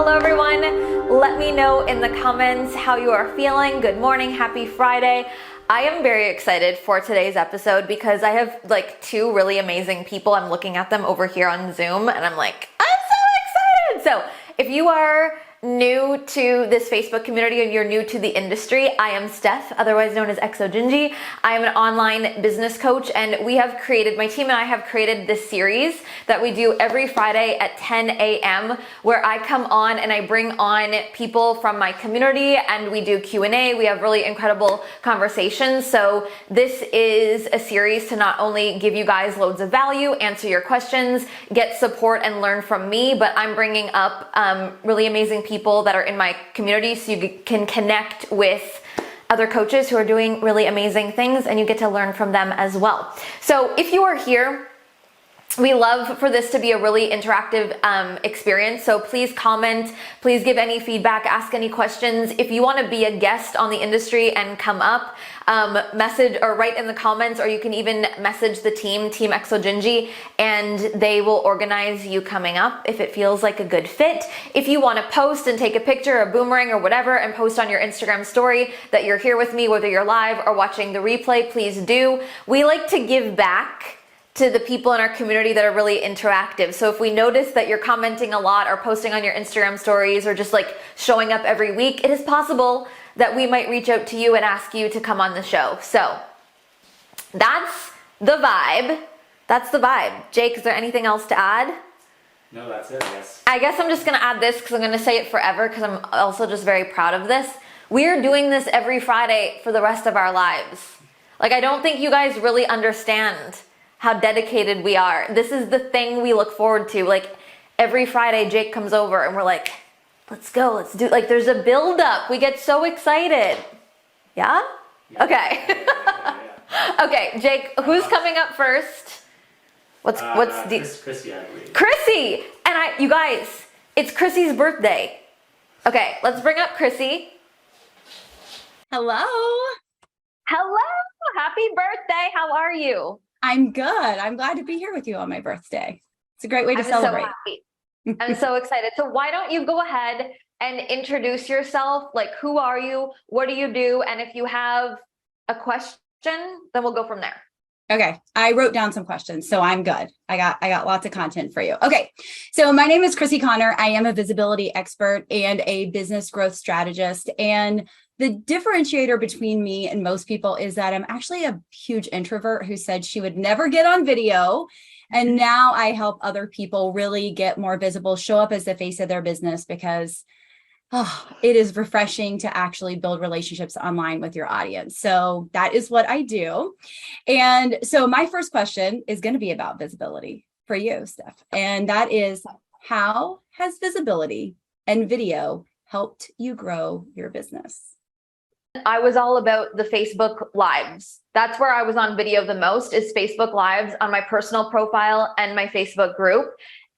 Hello everyone. Let me know in the comments how you are feeling. Good morning, happy Friday. I am very excited for today's episode because I have like two really amazing people. I'm looking at them over here on Zoom and I'm like, I'm so excited. So if you are new to this Facebook community and you're new to the industry, I am Steph, otherwise known as Exojinji. I am an online business coach, and my team and I have created this series that we do every Friday at 10 a.m. where I come on and I bring on people from my community and we do Q&A. We have really incredible conversations. So this is a series to not only give you guys loads of value, answer your questions, get support and learn from me, but I'm bringing up really amazing people that are in my community so you can connect with other coaches who are doing really amazing things and you get to learn from them as well. So if you are here, we love for this to be a really interactive experience. So please comment, please give any feedback, ask any questions. If you want to be a guest on the industry and come up, message or write in the comments, or you can even message the team Exojinji, and they will organize you coming up if it feels like a good fit. If you want to post and take a picture, a boomerang or whatever, and post on your Instagram story that you're here with me, whether you're live or watching the replay, please do. We like to give back to the people in our community that are really interactive. So if we notice that you're commenting a lot or posting on your Instagram stories or just like showing up every week, it is possible that we might reach out to you and ask you to come on the show. So that's the vibe. That's the vibe. Jake, is there anything else to add? No, that's it, yes. I guess I'm just gonna add this because I'm gonna say it forever because I'm also just very proud of this. We are doing this every Friday for the rest of our lives. Like, I don't think you guys really understand how dedicated we are. This is the thing we look forward to. Like, every Friday Jake comes over and we're like, let's go, let's do, like, there's a build up. We get so excited. Yeah? Okay. Yeah. Okay, Jake, who's coming up first? Chrissy, I believe. Chrissy! And you guys, it's Chrissy's birthday. Okay, let's bring up Chrissy. Hello. Hello, happy birthday. How are you? I'm good. I'm glad to be here with you on my birthday. It's a great way to celebrate. So happy. I'm so excited. So why don't you go ahead and introduce yourself? Like, who are you? What do you do? And if you have a question, then we'll go from there. Okay. I wrote down some questions, so I'm good. I got lots of content for you. Okay. So my name is Chrissy Connor. I am a visibility expert and a business growth strategist. And the differentiator between me and most people is that I'm actually a huge introvert who said she would never get on video. And now I help other people really get more visible, show up as the face of their business, because it is refreshing to actually build relationships online with your audience. So that is what I do. And so my first question is going to be about visibility for you, Steph. And that is, how has visibility and video helped you grow your business? I was all about the Facebook Lives. That's where I was on video the most, is Facebook Lives on my personal profile and my Facebook group.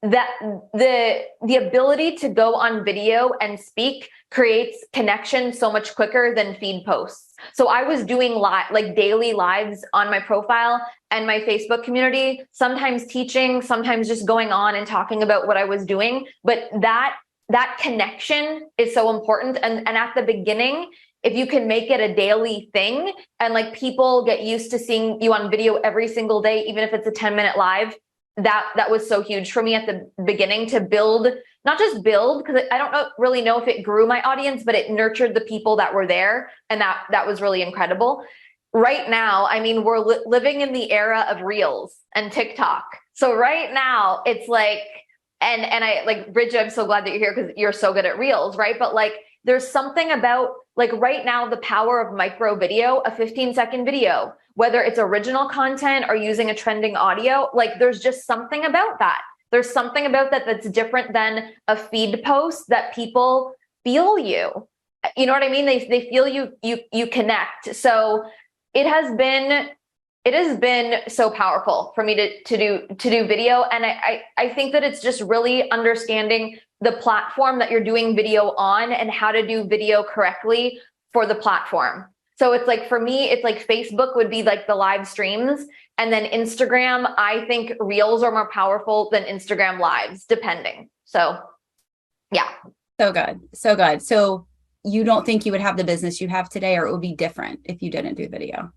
That the ability to go on video and speak creates connection so much quicker than feed posts. So I was doing like daily lives on my profile and my Facebook community, sometimes teaching, sometimes just going on and talking about what I was doing. But that connection is so important. And at the beginning, if you can make it a daily thing and like people get used to seeing you on video every single day, even if it's a 10-minute live, that was so huge for me at the beginning to build, not just build, because I don't really know if it grew my audience, but it nurtured the people that were there. And that was really incredible. Right now, I mean, we're living in the era of Reels and TikTok. So right now it's like, and I like, Bridget, I'm so glad that you're here because you're so good at Reels, right? But like, there's something about like right now, the power of micro video, a 15-second video, whether it's original content or using a trending audio, like there's just something about that. There's something about that that's different than a feed post, that people feel you. You know what I mean? They feel you connect. So it has been so powerful for me to do video. And I think that it's just really understanding the platform that you're doing video on and how to do video correctly for the platform. So it's like, for me, it's like Facebook would be like the live streams. And then Instagram, I think Reels are more powerful than Instagram lives, depending. So yeah. So good. So good. So you don't think you would have the business you have today, or it would be different if you didn't do video?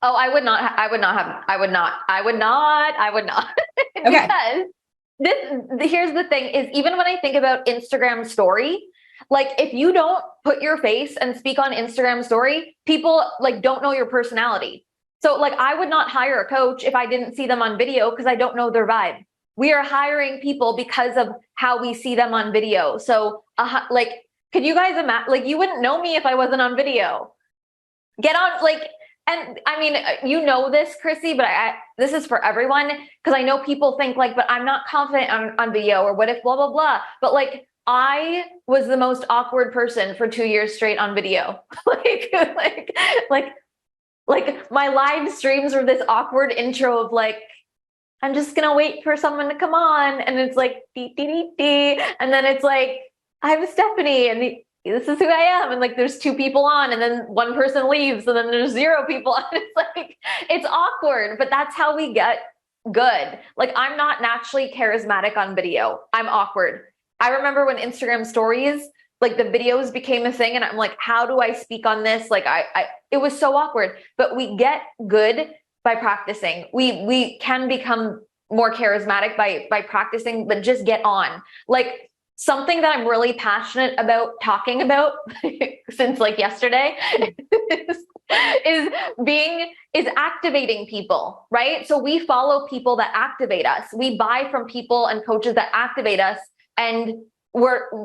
Oh, I would not. I would not have. I would not. I would not. I would not. Okay. Because here's the thing: is even when I think about Instagram story, like if you don't put your face and speak on Instagram story, people like don't know your personality. So like I would not hire a coach if I didn't see them on video because I don't know their vibe. We are hiring people because of how we see them on video. So like, could you guys imagine? Like, you wouldn't know me if I wasn't on video. Get on, like, and I mean, you know this, Chrissy, but this is for everyone because I know people think like, but I'm not confident on video, or what if blah, blah, blah. But like, I was the most awkward person for 2 years straight on video. like my live streams were this awkward intro of like, I'm just going to wait for someone to come on. And it's like, dee, dee, dee, dee. And then it's like, I'm Stephanie and this is who I am. And like, there's 2 people on and then 1 person leaves and then there's 0 people on. It's like, it's awkward, but that's how we get good. Like, I'm not naturally charismatic on video. I'm awkward. I remember when Instagram stories, like the videos became a thing and I'm like, how do I speak on this? Like it was so awkward, but we get good by practicing. We can become more charismatic by practicing, but just get on. Like something that I'm really passionate about talking about since like yesterday is activating people, right? So we follow people that activate us. We buy from people and coaches that activate us. And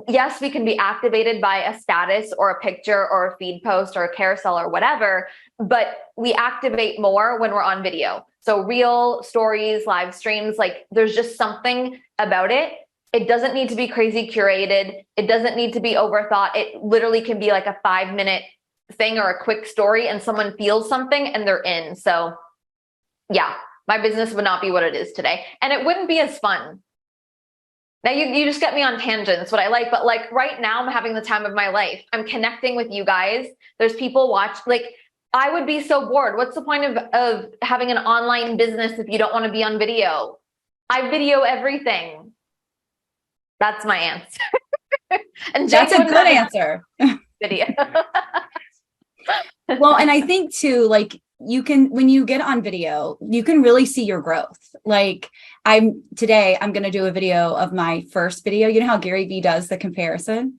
yes, we can be activated by a status or a picture or a feed post or a carousel or whatever, but we activate more when we're on video. So reel, stories, live streams, like there's just something about it. It doesn't need to be crazy curated. It doesn't need to be overthought. It literally can be like a 5-minute thing or a quick story and someone feels something and they're in. So yeah, my business would not be what it is today. And it wouldn't be as fun. Now you just get me on tangents, what I like, but like right now I'm having the time of my life. I'm connecting with you guys. There's people watch, like I would be so bored. What's the point of having an online business if you don't want to be on video? I video everything. That's my answer. And That's a good answer. Video. Well, and I think too, like when you get on video, you can really see your growth. Like I'm going to do a video of my first video. You know how Gary Vee does the comparison?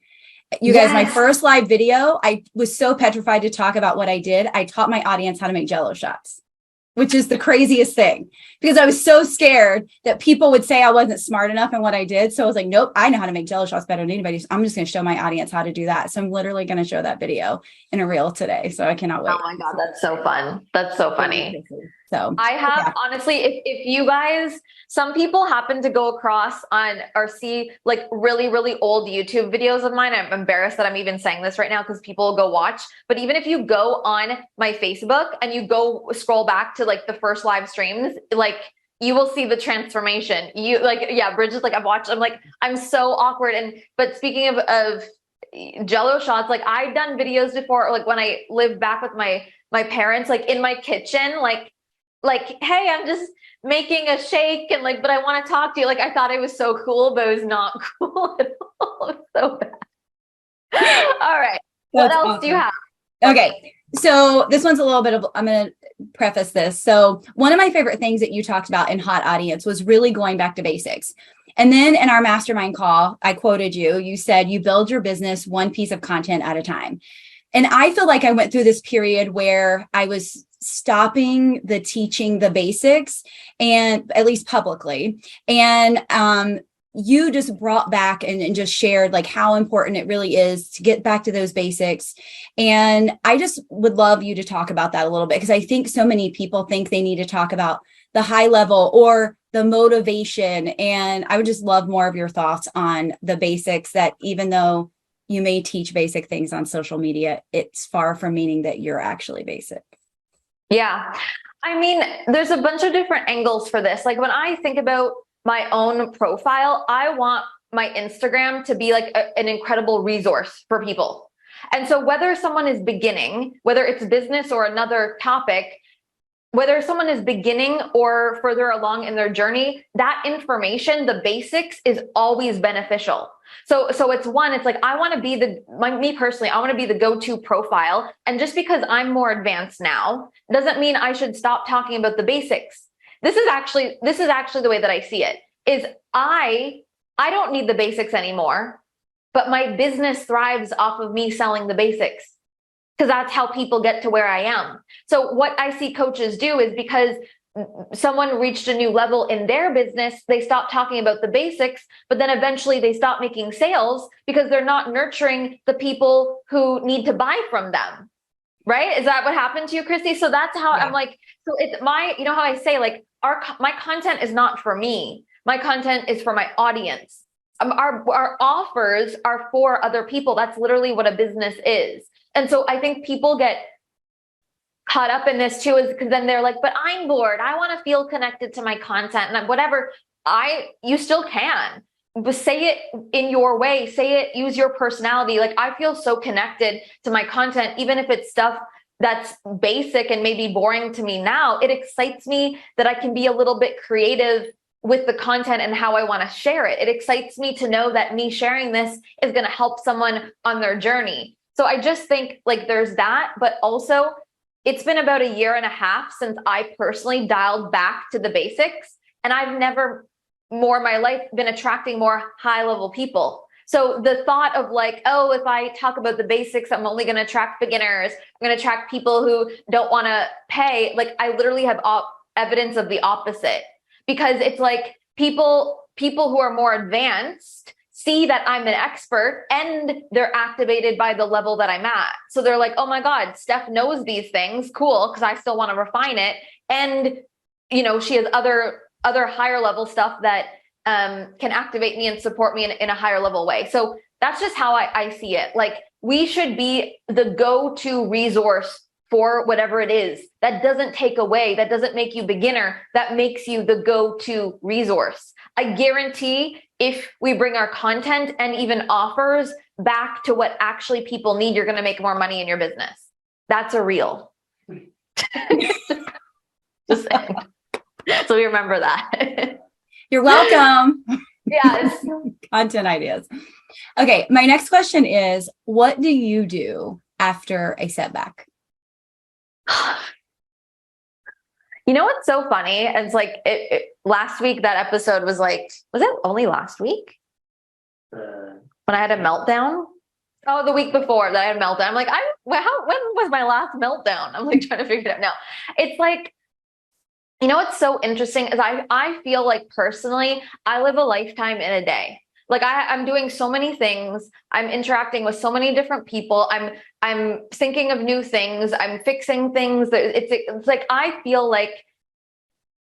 You guys, my first live video, I was so petrified to talk about what I did. I taught my audience how to make Jell-O shots, which is the craziest thing because I was so scared that people would say I wasn't smart enough in what I did. So I was like, nope, I know how to make Jell-O shots better than anybody. So I'm just going to show my audience how to do that. So I'm literally going to show that video in a reel today. So I cannot wait. Oh my God, that's so fun. That's so funny. So I have honestly, if you guys, some people happen to go across on or see like really, really old YouTube videos of mine. I'm embarrassed that I'm even saying this right now because people will go watch. But even if you go on my Facebook and you go scroll back to like the first live streams, like you will see the transformation. You like, yeah, Bridget's like, I'm like, I'm so awkward. But speaking of Jell-O shots, like I've done videos before, like when I lived back with my parents, like in my kitchen, like, hey, I'm just making a shake and like, but I want to talk to you. Like, I thought it was so cool, but it was not cool at all. It was so bad. All right. What else do you have? Okay. So this one's a little bit of, I'm going to preface this. So one of my favorite things that you talked about in Hot Audience was really going back to basics. And then in our mastermind call, I quoted you, you said you build your business one piece of content at a time. And I feel like I went through this period where I was stopping the teaching the basics, and at least publicly. And you just brought back and just shared like how important it really is to get back to those basics. And I just would love you to talk about that a little bit, because I think so many people think they need to talk about the high level or the motivation. And I would just love more of your thoughts on the basics, that even though you may teach basic things on social media, it's far from meaning that you're actually basic. Yeah. I mean, there's a bunch of different angles for this. Like when I think about my own profile, I want my Instagram to be like an incredible resource for people. And so whether someone is beginning, whether it's business or another topic, whether someone is beginning or further along in their journey, that information, the basics, is always beneficial. So it's one, it's like, I want to be me personally, I want to be the go-to profile. And just because I'm more advanced now doesn't mean I should stop talking about the basics. This is actually the way that I see it, is I don't need the basics anymore, but my business thrives off of me selling the basics, because that's how people get to where I am. So what I see coaches do is, because someone reached a new level in their business, they stop talking about the basics, but then eventually they stop making sales because they're not nurturing the people who need to buy from them. Right? Is that what happened to you, Christy? So that's how I'm like, so it's you know how I say, like, my content is not for me. My content is for my audience. Our offers are for other people. That's literally what a business is. And so I think people get caught up in this too, is because then they're like, but I'm bored. I want to feel connected to my content, and whatever. You still can, but say it in your way, say it, use your personality. Like, I feel so connected to my content, even if it's stuff that's basic and maybe boring to me now. It excites me that I can be a little bit creative with the content and how I want to share it. It excites me to know that me sharing this is going to help someone on their journey. So I just think, like, there's that, but also it's been about a year and a half since I personally dialed back to the basics, and I've never more in my life been attracting more high level people. So the thought of like, oh, if I talk about the basics, I'm only going to attract beginners, I'm going to attract people who don't want to pay. Like, I literally have evidence of the opposite, because it's like people who are more advanced see that I'm an expert and they're activated by the level that I'm at. So they're like, oh my God, Steph knows these things. Cool. Because I still want to refine it. And, you know, she has other higher level stuff that can activate me and support me in a higher level way. So that's just how I see it. Like, we should be the go-to resource for whatever it is. That doesn't take away, that doesn't make you beginner, that makes you the go-to resource. I guarantee if we bring our content and even offers back to what actually people need, you're going to make more money in your business. That's a real. Just saying. So we remember that. You're welcome. Yes. Content ideas. Okay. My next question is, what do you do after a setback? You know what's so funny? It's like last week, that episode was like, was it only last week? When I had a meltdown? Oh, the week before that I had a meltdown. I'm like, when was my last meltdown? I'm like trying to figure it out now. It's like, you know what's so interesting is I feel like personally, I live a lifetime in a day. Like, I'm doing so many things. I'm interacting with so many different people. I'm thinking of new things. I'm fixing things. It's like, I feel like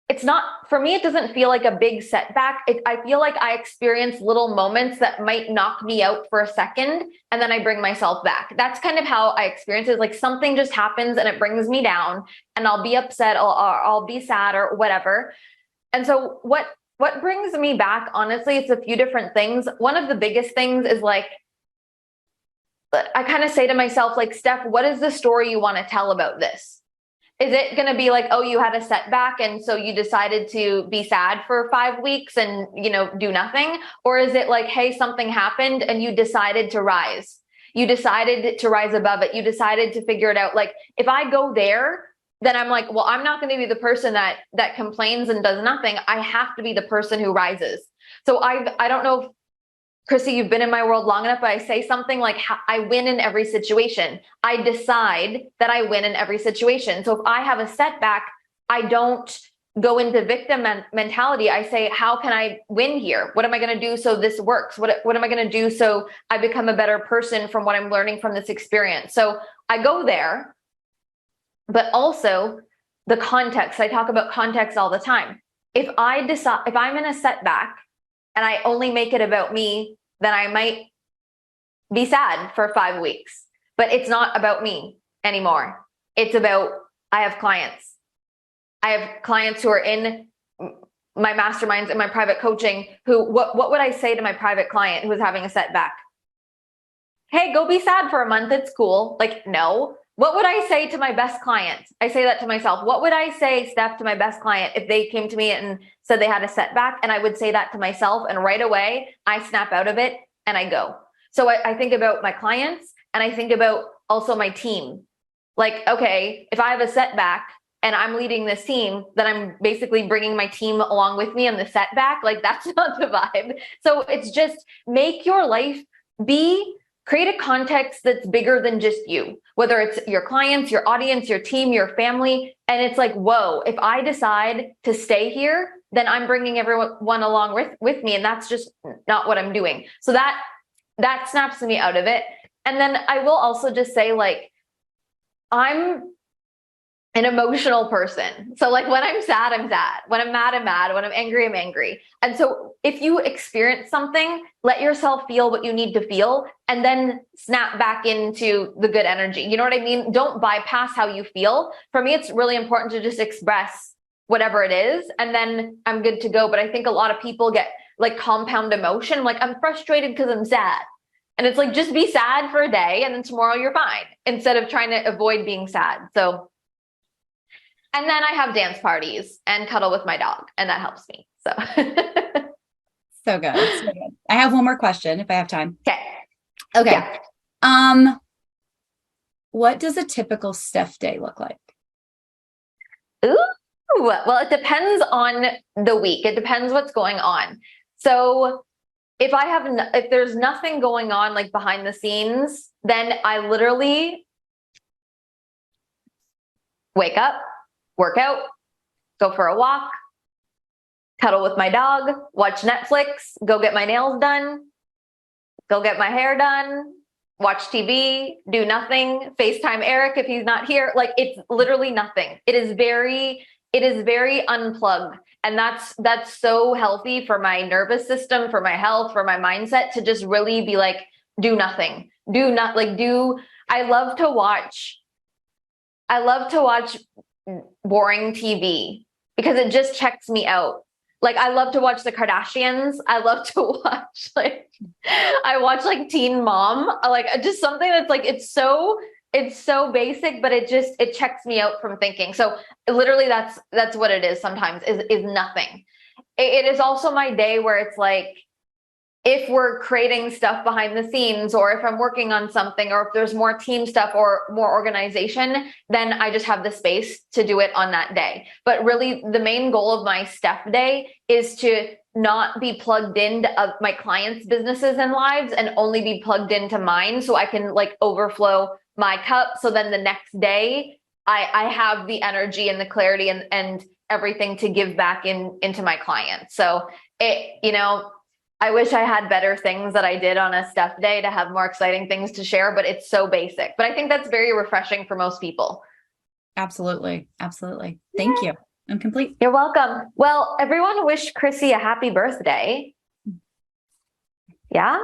it's not, for me, it doesn't feel like a big setback. I feel like I experience little moments that might knock me out for a second, and then I bring myself back. That's kind of how I experience it. Like, something just happens and it brings me down, and I'll be upset, or I'll be sad or whatever. And so what brings me back, honestly, it's a few different things. One of the biggest things is like, I kind of say to myself, like, Steph, what is the story you want to tell about this? Is it going to be like, oh, you had a setback and so you decided to be sad for 5 weeks and, you know, do nothing? Or is it like, hey, something happened and you decided to rise. You decided to rise above it. You decided to figure it out. Like, if I go there, then I'm like, well, I'm not going to be the person that complains and does nothing. I have to be the person who rises. So I don't know if, Chrissy, you've been in my world long enough, but I say something like, I win in every situation. I decide that I win in every situation. So if I have a setback, I don't go into victim mentality. I say, how can I win here? What am I going to do so this works? What am I going to do so I become a better person from what I'm learning from this experience? So I go there, but also the context. I talk about context all the time. If I'm in a setback, and I only make it about me, then I might be sad for 5 weeks. But it's not about me anymore. It's about, I have clients. I have clients who are in my masterminds and my private coaching who, what would I say to my private client who is having a setback? Hey, go be sad for a month. It's cool. Like, no. what would I say to my best client? I say that to myself. What would I say, Steph, to my best client if they came to me and said they had a setback? And I would say that to myself. And right away, I snap out of it and I go. So I think about my clients and I think about also my team. Like, okay, if I have a setback and I'm leading this team, then I'm basically bringing my team along with me on the setback. Like, that's not the vibe. So it's just make your life create a context that's bigger than just you, whether it's your clients, your audience, your team, your family. And it's like, whoa, if I decide to stay here, then I'm bringing everyone along with me. And that's just not what I'm doing. So that snaps me out of it. And then I will also just say, like, I'm an emotional person. So like when I'm sad, I'm sad. When I'm mad, I'm mad. When I'm angry, I'm angry. And so if you experience something, let yourself feel what you need to feel and then snap back into the good energy. You know what I mean? Don't bypass how you feel. For me, it's really important to just express whatever it is and then I'm good to go. But I think a lot of people get like compound emotion. Like, I'm frustrated because I'm sad. And it's like, just be sad for a day and then tomorrow you're fine instead of trying to avoid being sad. So, and then I have dance parties and cuddle with my dog, and that helps me. So, So good. So good. I have one more question if I have time. Okay. Yeah. What does a typical Steph day look like? Ooh, well, it depends on the week. It depends what's going on. So if there's nothing going on like behind the scenes, then I literally wake up, work out, go for a walk, cuddle with my dog, watch Netflix, go get my nails done, go get my hair done, watch TV, do nothing, FaceTime Eric if he's not here. Like, it's literally nothing. It is very unplugged. And that's so healthy for my nervous system, for my health, for my mindset, to just really be like, do nothing. I love to watch boring TV because it just checks me out. Like, I love to watch the Kardashians. I love to watch I watch like Teen Mom, like just something that's like, it's so basic, but it checks me out from thinking. So literally that's what it is sometimes is nothing. It is also my day where it's like, if we're creating stuff behind the scenes, or if I'm working on something, or if there's more team stuff or more organization, then I just have the space to do it on that day. But really the main goal of my Steph day is to not be plugged into my clients' businesses and lives and only be plugged into mine, so I can like overflow my cup. So then the next day I have the energy and the clarity and everything to give back into my clients. So I wish I had better things that I did on a Steph day to have more exciting things to share, but it's so basic. But I think that's very refreshing for most people. Absolutely. Absolutely. Thank you. I'm complete. You're welcome. Well, everyone wish Chrissy a happy birthday. Yeah?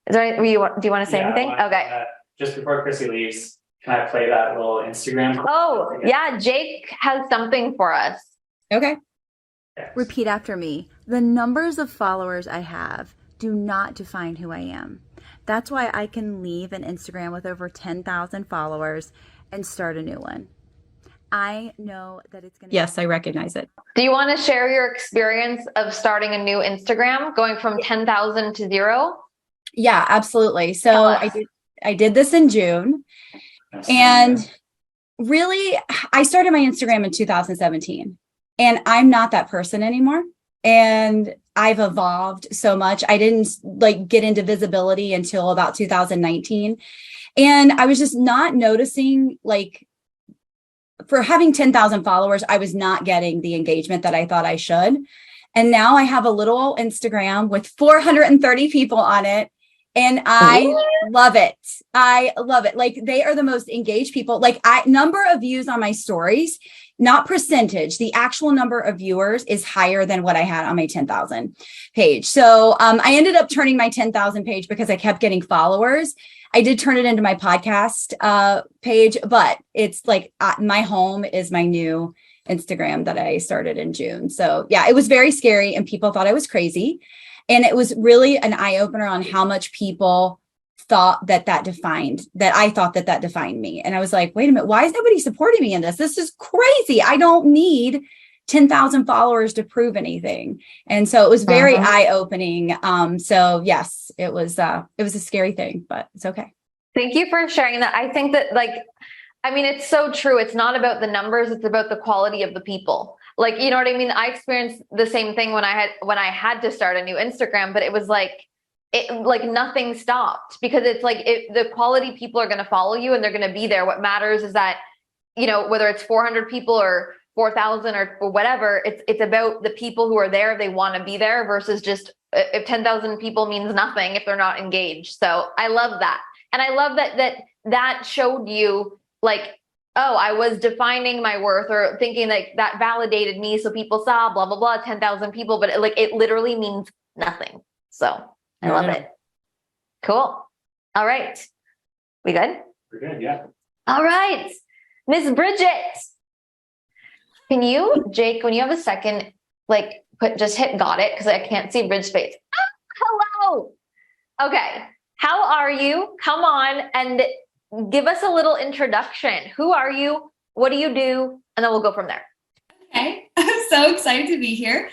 Is there do you want to say anything? Okay. Just before Chrissy leaves, can I play that little Instagram? Oh, yeah. Jake has something for us. Okay. Yes. Repeat after me. The numbers of followers I have do not define who I am. That's why I can leave an Instagram with over 10,000 followers and start a new one. I know that it's going to... Yes, I recognize it. Do you want to share your experience of starting a new Instagram, going from 10,000 to 0? Yeah, absolutely. So I did this in June, and really I started my Instagram in 2017, and I'm not that person anymore. And I've evolved so much. I didn't get into visibility until about 2019. And I was just not noticing, for having 10,000 followers, I was not getting the engagement that I thought I should. And now I have a little Instagram with 430 people on it. And I love it. I love it. They are the most engaged people. Number of views on my stories, not percentage, the actual number of viewers is higher than what I had on my 10,000 page. So I ended up turning my 10,000 page because I kept getting followers. I did turn it into my podcast page, but it's my home is my new Instagram that I started in June. So yeah, it was very scary and people thought I was crazy. And it was really an eye opener on how much people thought that I thought that defined me. And I was like, wait a minute, why is nobody supporting me in this? This is crazy. I don't need 10,000 followers to prove anything. And so it was very eye-opening. So yes, it was a scary thing, but it's okay. Thank you for sharing that. I think that it's so true. It's not about the numbers. It's about the quality of the people. Like, you know what I mean? I experienced the same thing when I had to start a new Instagram, but it was like nothing stopped, because it's like the quality people are going to follow you and they're going to be there. What matters is that, whether it's 400 people or 4,000 or whatever, it's about the people who are there. They want to be there versus just if 10,000 people means nothing if they're not engaged. So I love that. And I love that showed you like, oh, I was defining my worth or thinking like that validated me. So people saw blah, blah, blah, 10,000 people, but it literally means nothing. So I love it. Cool. All right. We good? We're good. Yeah. All right. Miss Bridget, Jake, when you have a second, just hit got it, because I can't see Bridget's face. Hello. Okay. How are you? Come on and give us a little introduction. Who are you? What do you do? And then we'll go from there. Okay. I'm so excited to be here.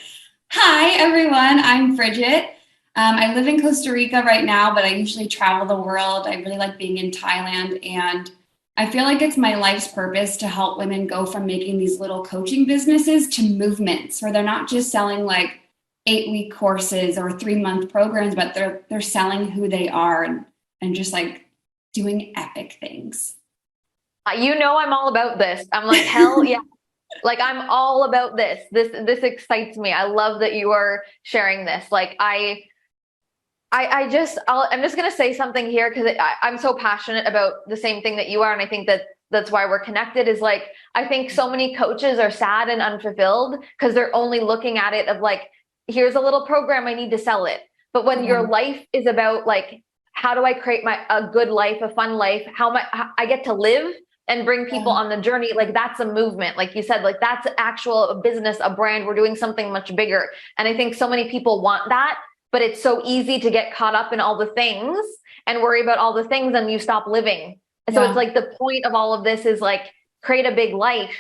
Hi, everyone. I'm Bridget. I live in Costa Rica right now, but I usually travel the world. I really like being in Thailand, and I feel like it's my life's purpose to help women go from making these little coaching businesses to movements where they're not just selling like 8-week courses or 3-month programs, but they're selling who they are and just like doing epic things. I'm all about this. I'm like, hell yeah. Like, I'm all about this. This excites me. I love that you are sharing this. Like, I'm just going to say something here, because I'm so passionate about the same thing that you are. And I think that's why we're connected, is like, I think so many coaches are sad and unfulfilled because they're only looking at it of like, here's a little program, I need to sell it. But when your life is about like, how do I create a good life, a fun life, how I get to live and bring people on the journey, like that's a movement. Like you said, like that's a business, a brand. We're doing something much bigger. And I think so many people want that, but it's so easy to get caught up in all the things and worry about all the things, and you stop living. And so it's like the point of all of this is like, create a big life.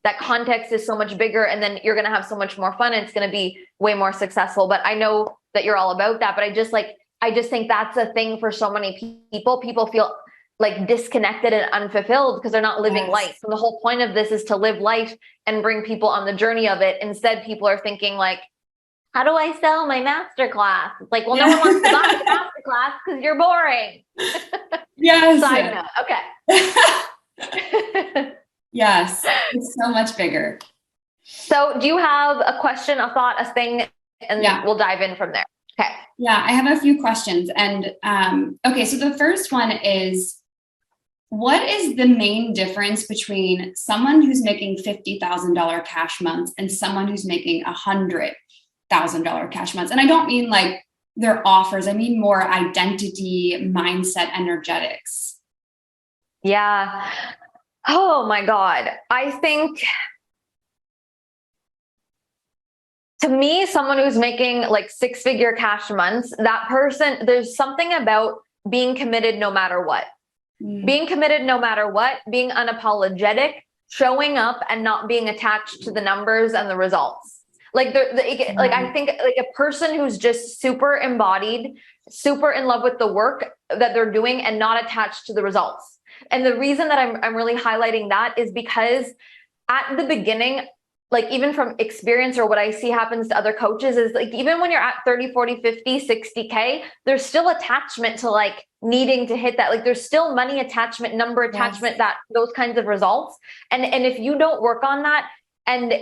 That context is so much bigger, and then you're going to have so much more fun, and it's going to be way more successful. But I know that you're all about that, but I just think that's a thing for so many people. People feel like disconnected and unfulfilled because they're not living life. And the whole point of this is to live life and bring people on the journey of it. Instead, people are thinking like, how do I sell my masterclass? It's like, well, no one wants to buy the masterclass because you're boring. Yes. Side note. Okay. Yes. It's so much bigger. So do you have a question, a thought, a thing? And we'll dive in from there. Okay. Yeah, I have a few questions. And okay, so the first one is, what is the main difference between someone who's making $50,000 cash months and someone who's making $100,000 cash months? And I don't mean like their offers. I mean more identity, mindset, energetics. Yeah. Oh my God. I think, to me, someone who's making like 6-figure cash months, that person, there's something about being committed no matter what. Being committed no matter what, being unapologetic, showing up and not being attached to the numbers and the results. Like, I think like a person who's just super embodied, super in love with the work that they're doing and not attached to the results. And the reason that I'm really highlighting that is because at the beginning, like even from experience or what I see happens to other coaches, is like, even when you're at 30, 40, 50, 60K, there's still attachment to like needing to hit that. Like there's still money attachment, number attachment, that those kinds of results. And if you don't work on that and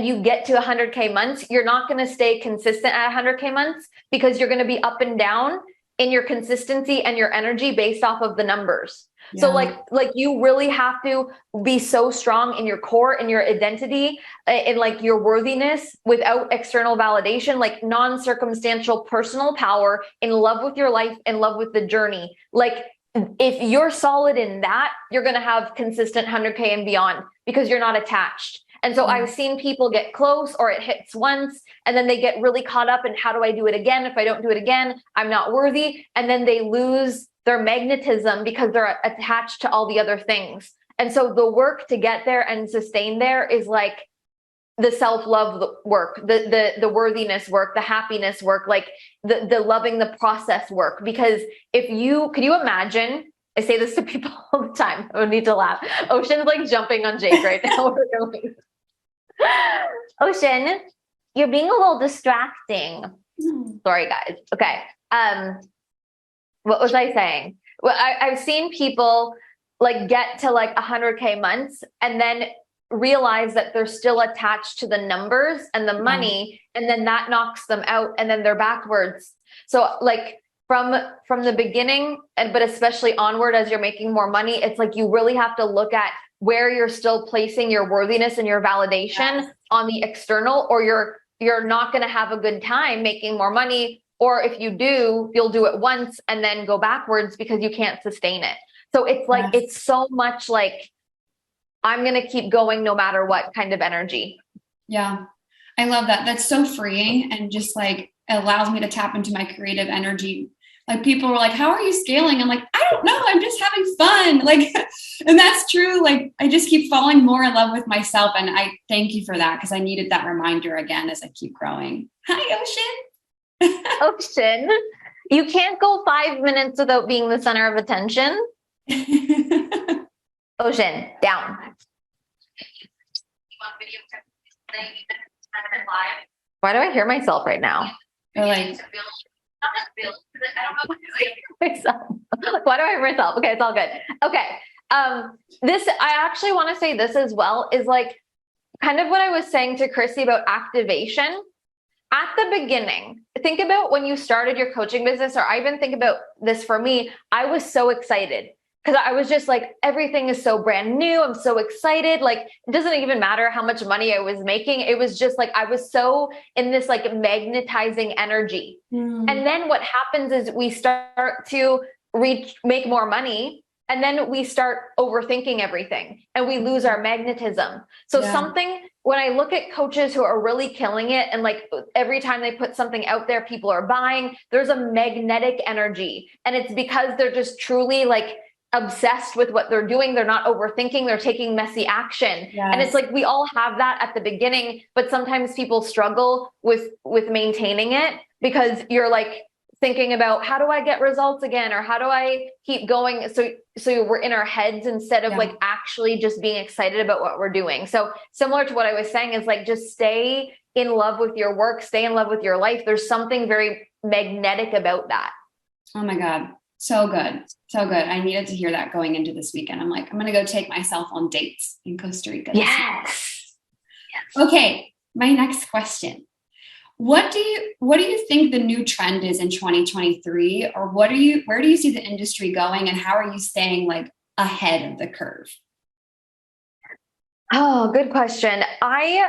you get to 100K months, you're not going to stay consistent at 100K months, because you're going to be up and down in your consistency and your energy based off of the numbers. Yeah. So like you really have to be so strong in your core, in your identity, in like your worthiness, without external validation, like non-circumstantial personal power, in love with your life, in love with the journey. Like if you're solid in that, you're going to have consistent 100K and beyond, because you're not attached. And so I've seen people get close, or it hits once, and then they get really caught up in, how do I do it again? If I don't do it again, I'm not worthy. And then they lose their magnetism because they're attached to all the other things. And so the work to get there and sustain there is like the self-love work, the worthiness work, the happiness work, like the loving the process work. Because could you imagine, I say this to people all the time, I would need to laugh. Ocean's like jumping on Jake right now. Ocean, you're being a little distracting. Sorry guys. Okay. What was I saying? Well, I've seen people like get to like 100K months and then realize that they're still attached to the numbers and the money, and then that knocks them out, and then they're backwards. So like from the beginning, but especially onward as you're making more money, it's like you really have to look at where you're still placing your worthiness and your validation on the external, or you're not going to have a good time making more money. Or if you do, you'll do it once and then go backwards because you can't sustain it. So it's like, it's so much like, I'm going to keep going no matter what kind of energy. Yeah. I love that. That's so freeing, and just like allows me to tap into my creative energy. Like people were like, how are you scaling? I'm like, I don't know. I'm just having fun. Like, and that's true. Like I just keep falling more in love with myself. And I thank you for that, because I needed that reminder again as I keep growing. Hi, Ocean. Ocean, you can't go 5 minutes without being the center of attention. Ocean, down. Why do I hear myself right now? Or like, Myself. Why do I hear myself? Okay, it's all good. Okay. I actually want to say this as well, is like kind of what I was saying to Chrissy about activation. At the beginning, think about when you started your coaching business, or I even think about this for me. I was so excited because I was just like, everything is so brand new. I'm so excited. Like, it doesn't even matter how much money I was making. It was just like, I was so in this like magnetizing energy. And then what happens is we start to make more money, and then we start overthinking everything and we lose our magnetism. So when I look at coaches who are really killing it, and like every time they put something out there, people are buying, there's a magnetic energy. And it's because they're just truly like obsessed with what they're doing. They're not overthinking, they're taking messy action. And it's like, we all have that at the beginning, but sometimes people struggle with maintaining it because you're like thinking about, how do I get results again? Or how do I keep going? So we're in our heads instead of like actually just being excited about what we're doing. So similar to what I was saying is like, just stay in love with your work, stay in love with your life. There's something very magnetic about that. oh my God. So good. So good. I needed to hear that going into this weekend. I'm like, I'm going to go take myself on dates in Costa Rica. Yes. Okay. My next question. What do you think the new trend is in 2023, or where do you see the industry going, and how are you staying like ahead of the curve? Oh, good question. I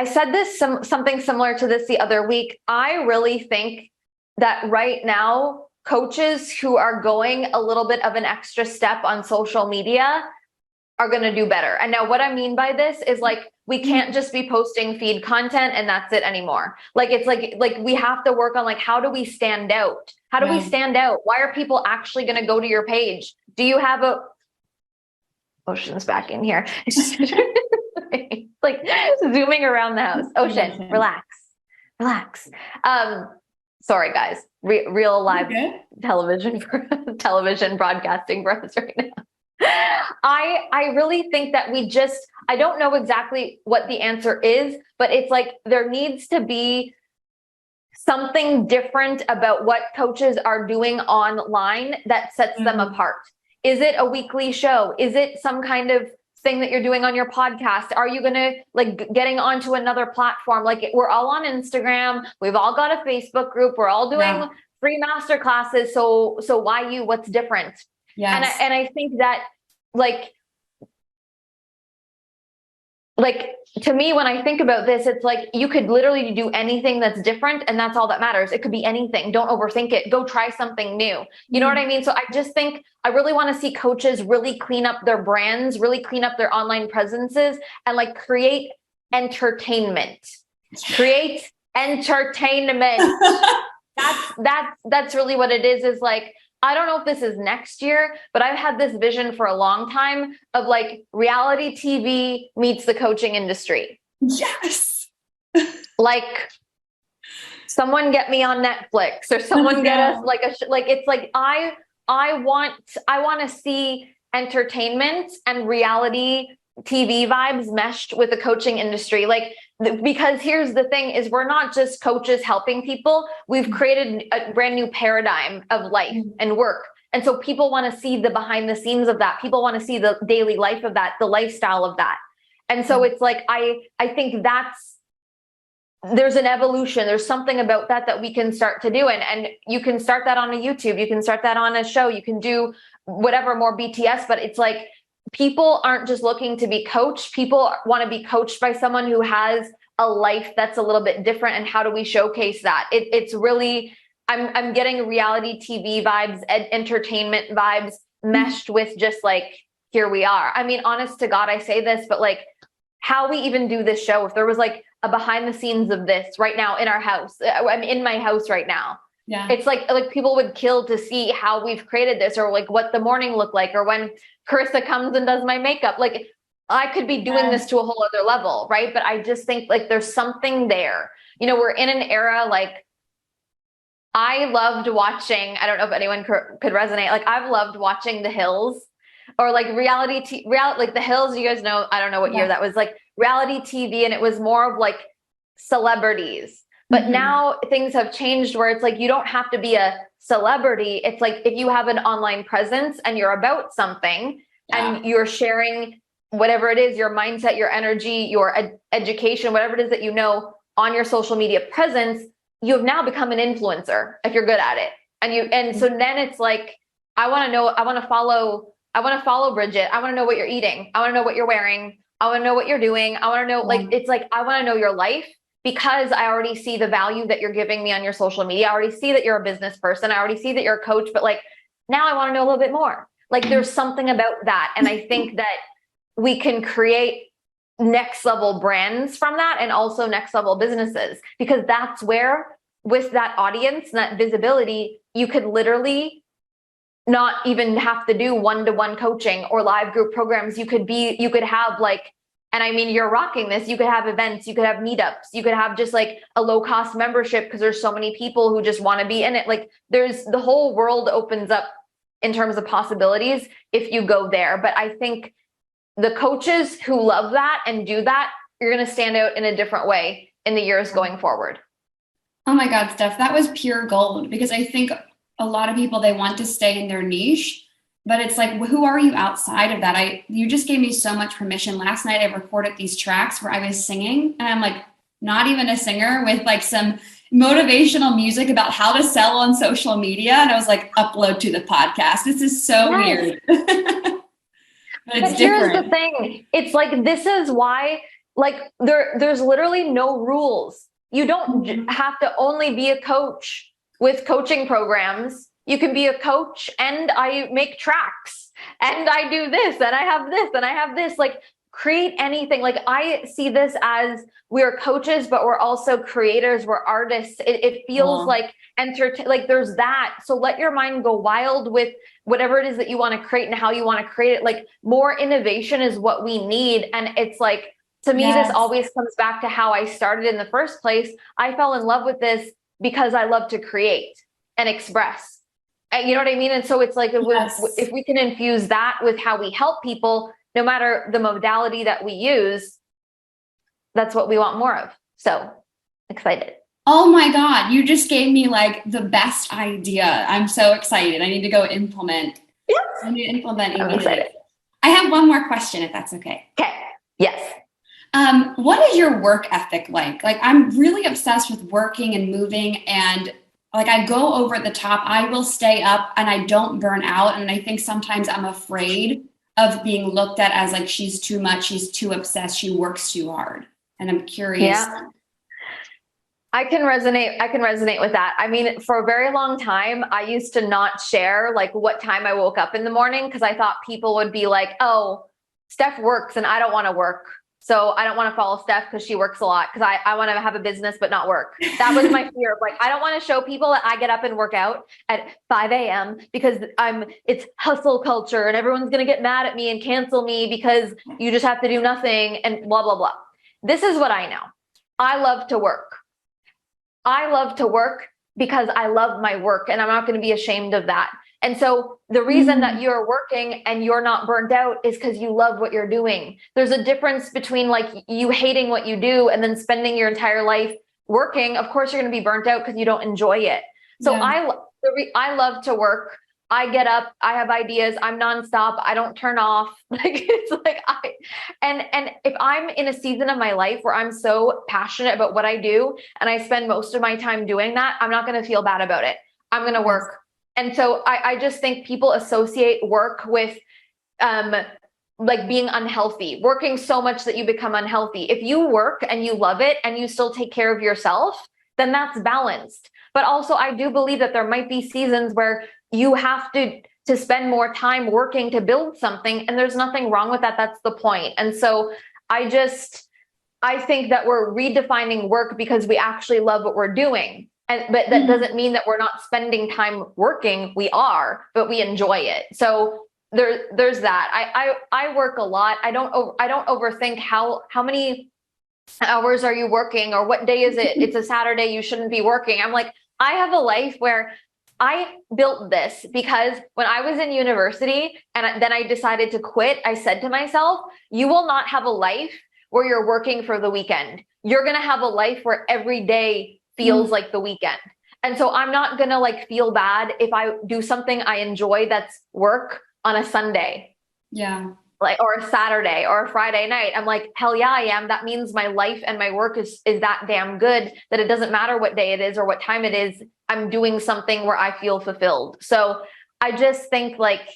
said this something similar to this the other week. I really think that right now, coaches who are going a little bit of an extra step on social media are going to do better. And now what I mean by this is like, we can't just be posting feed content and that's it anymore. Like, it's like we have to work on like, how do we stand out? How do we stand out? Why are people actually going to go to your page? Do you have Ocean's back in here. Like zooming around the house. Ocean, relax. Sorry guys, real live television broadcasting for us right now. I really think that I don't know exactly what the answer is, but it's like there needs to be something different about what coaches are doing online that sets them apart. Is it a weekly show? Is it some kind of thing that you're doing on your podcast? Are you going to like getting onto another platform? Like we're all on Instagram. We've all got a Facebook group. We're all doing free master classes. So why you? What's different? Yes. And I think that like to me, when I think about this, it's like you could literally do anything that's different, and that's all that matters. It could be anything. Don't overthink it. Go try something new. You know what I mean? So I just think I really want to see coaches really clean up their brands, really clean up their online presences, and like create entertainment. Create entertainment. That's really what it is like I don't know if this is next year, but I've had this vision for a long time of like reality TV meets the coaching industry. Yes. Like someone get me on Netflix or someone get us like like it's like I want to see entertainment and reality TV vibes meshed with the coaching industry. Like, because here's the thing is we're not just coaches helping people. We've created a brand new paradigm of life and work. And so people want to see the behind the scenes of that. People want to see the daily life of that, the lifestyle of that. And so it's like, I think there's an evolution. There's something about that we can start to do. And you can start that on a YouTube. You can start that on a show. You can do whatever, more BTS, but it's like, people aren't just looking to be coached. People want to be coached by someone who has a life that's a little bit different. And how do we showcase that? It's really, I'm getting reality TV vibes, entertainment vibes meshed with just like, here we are. I mean, honest to God, I say this, but like how we even do this show, if there was like a behind the scenes of this right now in our house, I'm in my house right now. Yeah. It's like people would kill to see how we've created this, or like what the morning looked like, or when Carissa comes and does my makeup. Like I could be doing this to a whole other level, right? But I just think like there's something there. You know, we're in an era like I loved watching, I don't know if anyone could resonate. Like I've loved watching The Hills or like reality, like The Hills, you guys know, I don't know what year that was, like reality TV. And it was more of like celebrities. But now things have changed where it's like, you don't have to be a celebrity. It's like, if you have an online presence and you're about something and you're sharing whatever it is, your mindset, your energy, your education, whatever it is that you know on your social media presence, you have now become an influencer if you're good at it. And so then it's like, I want to follow Bridget. I want to know what you're eating. I want to know what you're wearing. I want to know what you're doing. I want to know, like, it's like, I want to know your life. Because I already see the value that you're giving me on your social media. I already see that you're a business person. I already see that you're a coach, but like, now I want to know a little bit more. Like there's something about that. And I think that we can create next level brands from that and also next level businesses, because that's where with that audience and that visibility, you could literally not even have to do one-to-one coaching or live group programs. You could have like, and I mean, you're rocking this. You could have events, you could have meetups, you could have just like a low cost membership because there's so many people who just want to be in it. Like there's the whole world opens up in terms of possibilities if you go there. But I think the coaches who love that and do that, you're going to stand out in a different way in the years going forward. Oh my God, Steph, that was pure gold, because I think a lot of people, they want to stay in their niche. But it's like, who are you outside of that? You just gave me so much permission. Last night I recorded these tracks where I was singing, and I'm like, not even a singer, with like some motivational music about how to sell on social media. And I was like, upload to the podcast. This is so weird. But it's different. Here's the thing. It's like, this is why, like there's literally no rules. You don't have to only be a coach with coaching programs. You can be a coach and I make tracks and I do this and I have this and I have this, like create anything. Like I see this as we're coaches, but we're also creators. We're artists. It feels like like there's that. So let your mind go wild with whatever it is that you want to create and how you want to create it. Like more innovation is what we need. And it's like, to me, this always comes back to how I started in the first place. I fell in love with this because I love to create and express. You know what I mean? And so it's like, if we can infuse that with how we help people, no matter the modality that we use, that's what we want more of. So excited. Oh my God. You just gave me like the best idea. I'm so excited. I need to go implement. Yes. I need to implement. I'm excited. I have one more question, if that's okay. Okay. Yes. What is your work ethic like? Like, I'm really obsessed with working and moving, and like I go over the top. I will stay up and I don't burn out. And I think sometimes I'm afraid of being looked at as like, she's too much, she's too obsessed, she works too hard. And I'm curious. Yeah. I can resonate with that. I mean, for a very long time, I used to not share like what time I woke up in the morning because I thought people would be like, oh, Steph works and I don't want to work. So I don't want to follow Steph because she works a lot, because I want to have a business but not work. That was my fear. Like, I don't want to show people that I get up and work out at 5 a.m. because it's hustle culture and everyone's going to get mad at me and cancel me because you just have to do nothing and blah, blah, blah. This is what I know. I love to work. I love to work because I love my work, and I'm not going to be ashamed of that. And so the reason that you're working and you're not burnt out is because you love what you're doing. There's a difference between like you hating what you do and then spending your entire life working. Of course, you're going to be burnt out because you don't enjoy it. So Yeah. I love to work. I get up, I have ideas, I'm nonstop, I don't turn off. Like, it's like and if I'm in a season of my life where I'm so passionate about what I do and I spend most of my time doing that, I'm not going to feel bad about it. I'm going to work. And so I just think people associate work with like being unhealthy, working so much that you become unhealthy. If you work and you love it and you still take care of yourself, then that's balanced. But also, I do believe that there might be seasons where you have to spend more time working to build something, and there's nothing wrong with that. That's the point. And so I think that we're redefining work because we actually love what we're doing. But that doesn't mean that we're not spending time working. We are, but we enjoy it. So there's that. I work a lot. I don't overthink how many hours are you working, or what day is it? It's a Saturday, you shouldn't be working. I'm like, I have a life where I built this because when I was in university and then I decided to quit, I said to myself, you will not have a life where you're working for the weekend. You're going to have a life where every day feels like the weekend. And so I'm not going to like feel bad if I do something I enjoy that's work on a Sunday. Yeah. Like, or a Saturday or a Friday night. I'm like, hell yeah, I am. That means my life and my work is that damn good that it doesn't matter what day it is or what time it is. I'm doing something where I feel fulfilled. So I just think like,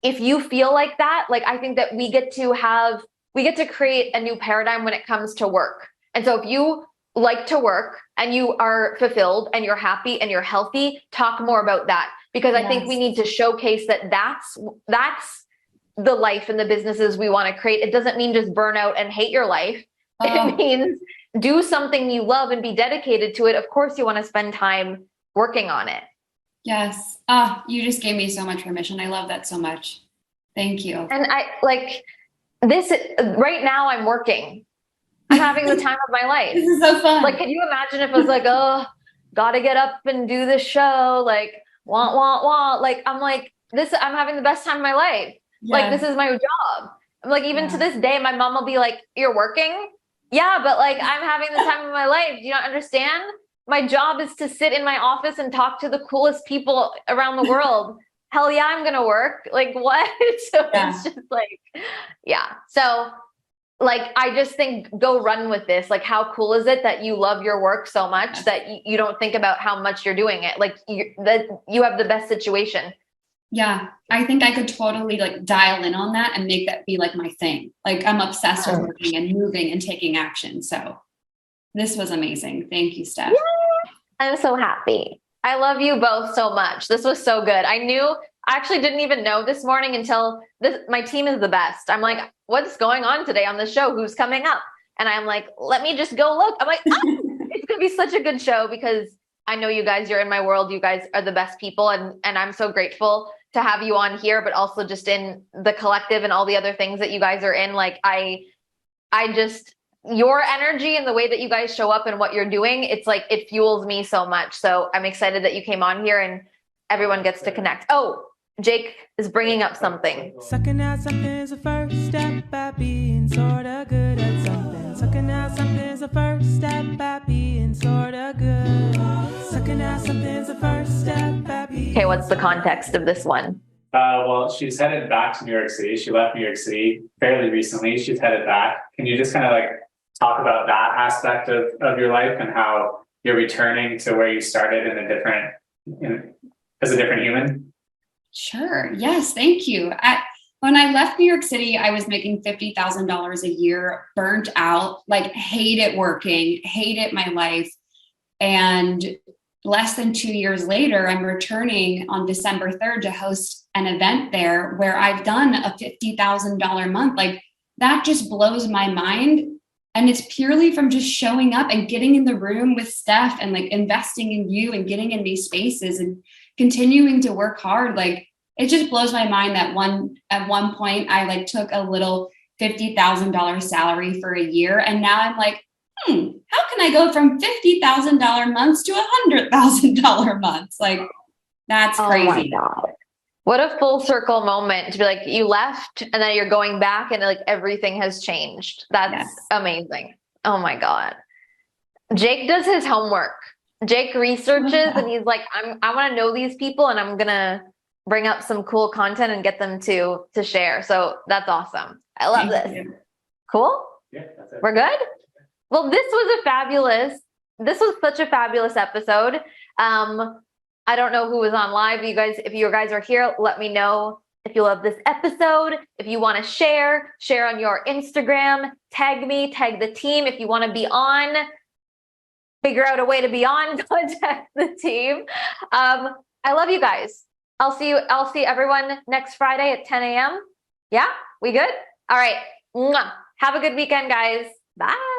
if you feel like that, like, I think that we get to create a new paradigm when it comes to work. And so if you like to work and you are fulfilled and you're happy and you're healthy, talk more about that, because I think we need to showcase that that's the life and the businesses we want to create. It doesn't mean just burn out and hate your life. It means do something you love and be dedicated to it. Of course, you want to spend time working on it. Yes. You just gave me so much permission. I love that so much. Thank you. And I like this right now. I'm working. I'm having the time of my life. This is so fun. Like, can you imagine if I was like, oh, gotta get up and do this show, like, want. Like, I'm like, I'm having the best time of my life. Like, this is my job. I'm like, even to this day, my mom will be like, you're working? Yeah, but like, I'm having the time of my life. Do you not understand? My job is to sit in my office and talk to the coolest people around the world. Hell yeah, I'm going to work. Like, what? So it's just like, yeah. So like, I just think go run with this. Like, how cool is it that you love your work so much that you don't think about how much you're doing it? Like, that you have the best situation. Yeah, I think I could totally like dial in on that and make that be like my thing. Like, I'm obsessed with working and moving and taking action. So this was amazing. Thank you, Steph. Yeah, I'm so happy. I love you both so much. This was so good. I actually didn't even know this morning until my team is the best. I'm like, what's going on today on the show? Who's coming up? And I'm like, let me just go look. I'm like, it's going to be such a good show because I know you guys, you're in my world. You guys are the best people. And I'm so grateful to have you on here, but also just in the collective and all the other things that you guys are in. Like, I just, your energy and the way that you guys show up and what you're doing, it's like, it fuels me so much. So I'm excited that you came on here and everyone gets to connect. Oh, Jake is bringing up something. Sucking out something is a first step by being sorta good at something. Sucking out something is a first step by being sorta good. Sucking out something is a first step by being. Okay, what's the context of this one? Well, she's headed back to New York City. She left New York City fairly recently. She's headed back. Can you just kind of like talk about that aspect of your life and how you're returning to where you started as a different human? Sure. Yes. Thank you. When I left New York City, I was making $50,000 a year, burnt out, like hated working, hated my life. And less than 2 years later, I'm returning on December 3rd to host an event there where I've done a $50,000 month. Like, that just blows my mind. And it's purely from just showing up and getting in the room with Steph and like investing in you and getting in these spaces and continuing to work hard. Like, it just blows my mind that at one point I like took a little $50,000 salary for a year. And now I'm like, how can I go from $50,000 months to $100,000 months? Like, that's crazy. Oh my God. What a full circle moment to be like, you left and then you're going back and like everything has changed. That's amazing. Oh my God. Jake does his homework. Jake researches and he's like, I want to know these people and I'm going to bring up some cool content and get them to share. So that's awesome. I love Thank this. you. Cool? Yeah, that's it. We're good? Well, this was such a fabulous episode. I don't know who was on live. If you guys are here, let me know if you love this episode. If you want to share on your Instagram, tag me, tag the team. If you want to be on, figure out a way to be on, contact the team. I love you guys. I'll see everyone next Friday at 10 a.m. Yeah, we good? All right. Mwah. Have a good weekend, guys. Bye.